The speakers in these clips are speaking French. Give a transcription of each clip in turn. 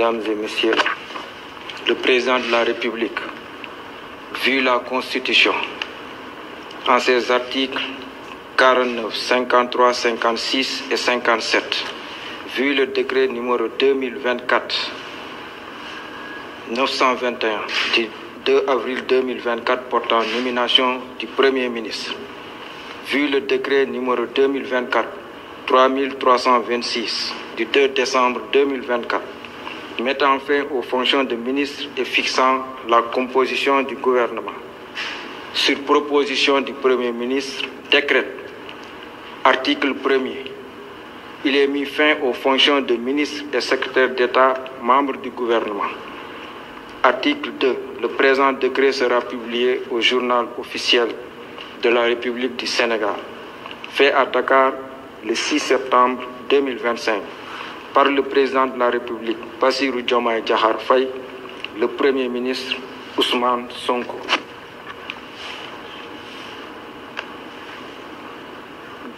Mesdames et Messieurs, le Président de la République, vu la Constitution, en ses articles 49, 53, 56 et 57, vu le décret numéro 2024-921 du 2 avril 2024 portant nomination du Premier ministre, vu le décret numéro 2024-3326 du 2 décembre 2024, mettant fin aux fonctions de ministre et fixant la composition du gouvernement. Sur proposition du Premier ministre, décrète, article 1er, il est mis fin aux fonctions de ministre et secrétaire d'État, membres du gouvernement. Article 2. Le présent décret sera publié au journal officiel de la République du Sénégal, fait à Dakar le 6 septembre 2025, par le président de la République, Bassirou Diomaye Diakhar Faye, le Premier ministre Ousmane Sonko.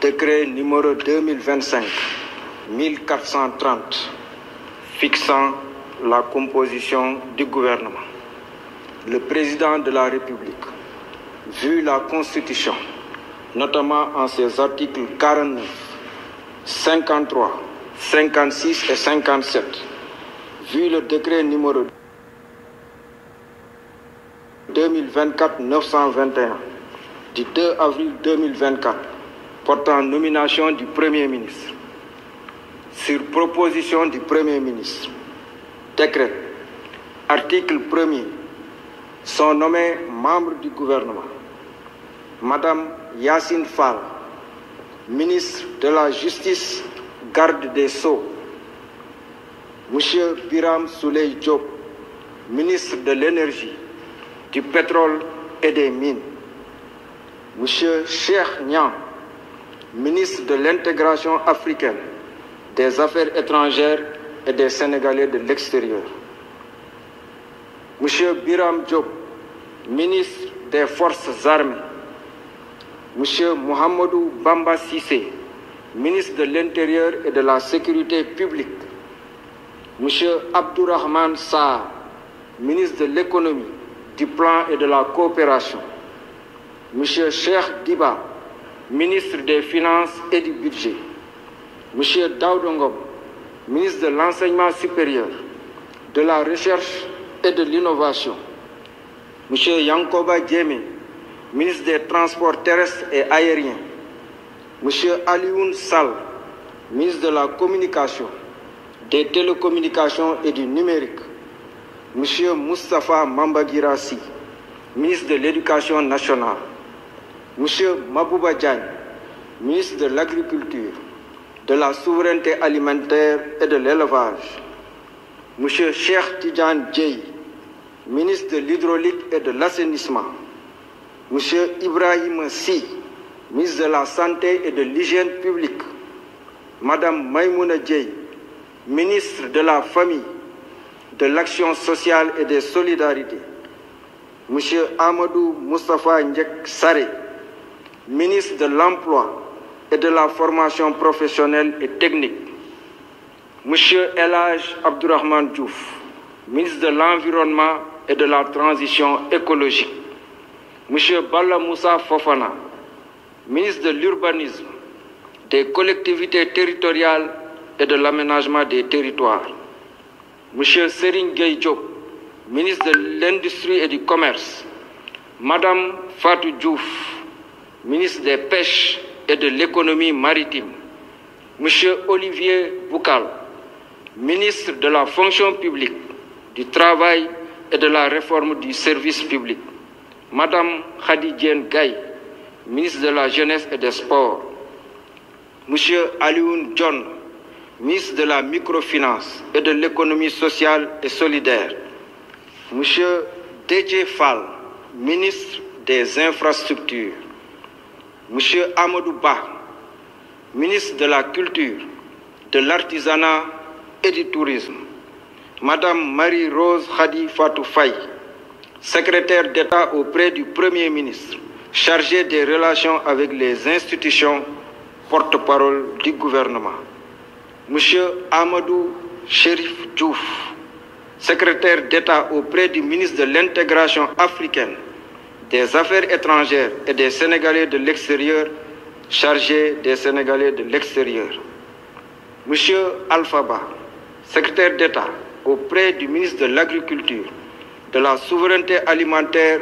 Décret numéro 2025-1430 fixant la composition du gouvernement. Le président de la République, vu la Constitution, notamment en ses articles 49, 53, 56 et 57, vu le décret numéro 2024-921 du 2 avril 2024 portant nomination du Premier ministre, sur proposition du Premier ministre, décret, article 1er, sont nommés membres du gouvernement Madame Yassine Fall, ministre de la Justice, garde des Sceaux, Monsieur Biram Souley Diop, ministre de l'Énergie, du Pétrole et des Mines, Monsieur Cheikh Niang, ministre de l'Intégration africaine, des Affaires étrangères et des Sénégalais de l'extérieur, Monsieur Biram Diop, ministre des Forces armées, Monsieur Mohamedou Bamba Sissé, ministre de l'Intérieur et de la Sécurité publique, Monsieur Abdourahmane Sarr, ministre de l'Économie, du Plan et de la Coopération, Monsieur Cheikh Diba, ministre des Finances et du Budget, Monsieur Daouda Ngom, ministre de l'Enseignement supérieur, de la Recherche et de l'Innovation, Monsieur Yankoba Diémé, ministre des Transports terrestres et aériens, Monsieur Alioune Sall, ministre de la Communication, des Télécommunications et du Numérique, Monsieur Moustapha Mambagirassi, ministre de l'Éducation nationale, Monsieur Mabouba Diagne, ministre de l'Agriculture, de la Souveraineté alimentaire et de l'Élevage, Monsieur Cheikh Tidiane Dièye, ministre de l'Hydraulique et de l'Assainissement, Monsieur Ibrahim Sy, ministre de la Santé et de l'Hygiène publique, Madame Maïmouna Dièye, ministre de la Famille, de l'Action sociale et des Solidarités, Monsieur Amadou Moustapha Ndiek Saré, ministre de l'Emploi et de la Formation professionnelle et technique, Monsieur El Hadj Abdourahmane Diouf, ministre de l'Environnement et de la Transition écologique, Monsieur Balla Moussa Fofana, ministre de l'Urbanisme, des collectivités territoriales et de l'aménagement des territoires, Monsieur Serigne Gueye Diop, ministre de l'Industrie et du Commerce, Madame Fatou Diouf, ministre des Pêches et de l'Économie maritime, Monsieur Olivier Boukal, ministre de la Fonction publique, du Travail et de la Réforme du service public, Madame Khady Diène Gaye, ministre de la Jeunesse et des Sports, Monsieur Alioune John, ministre de la Microfinance et de l'Économie sociale et solidaire, Monsieur Déthié Fall, ministre des Infrastructures, Monsieur Amadou Ba, ministre de la Culture, de l'Artisanat et du Tourisme, Madame Marie-Rose Khady Fatou Faye, secrétaire d'État auprès du Premier ministre, chargée des relations avec les institutions, porte-parole du gouvernement, Monsieur Amadou Chérif Diouf, secrétaire d'État auprès du ministre de l'Intégration africaine, des Affaires étrangères et des Sénégalais de l'extérieur, chargé des Sénégalais de l'extérieur. Monsieur Alpha Ba, secrétaire d'État auprès du ministre de l'Agriculture, de la Souveraineté alimentaire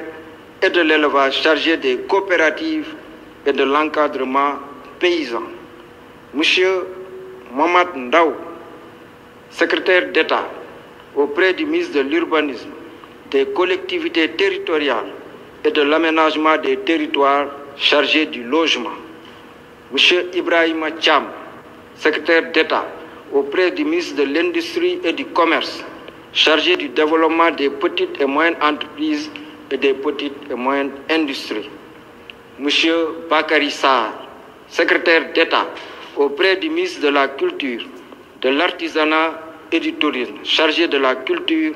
et de l'élevage, chargé des coopératives et de l'encadrement paysan. Monsieur Mohamed Ndaw, secrétaire d'État auprès du ministre de l'Urbanisme, des collectivités territoriales et de l'aménagement des territoires, chargé du logement. Monsieur Ibrahima Thiam, secrétaire d'État auprès du ministre de l'Industrie et du Commerce, chargé du développement des petites et moyennes entreprises et des petites et moyennes industries. Monsieur Bakary Sarr, secrétaire d'État auprès du ministre de la Culture, de l'Artisanat et du Tourisme, chargé de la culture,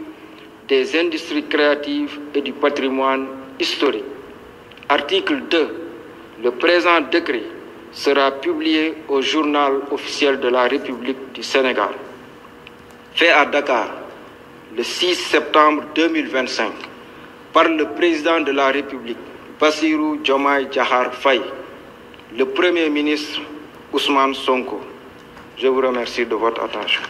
des industries créatives et du patrimoine historique. Article 2. Le présent décret sera publié au journal officiel de la République du Sénégal. Fait à Dakar, le 6 septembre 2025, par le président de la République, Bassirou Diomaye Diakhar Faye, le Premier ministre Ousmane Sonko. Je vous remercie de votre attention.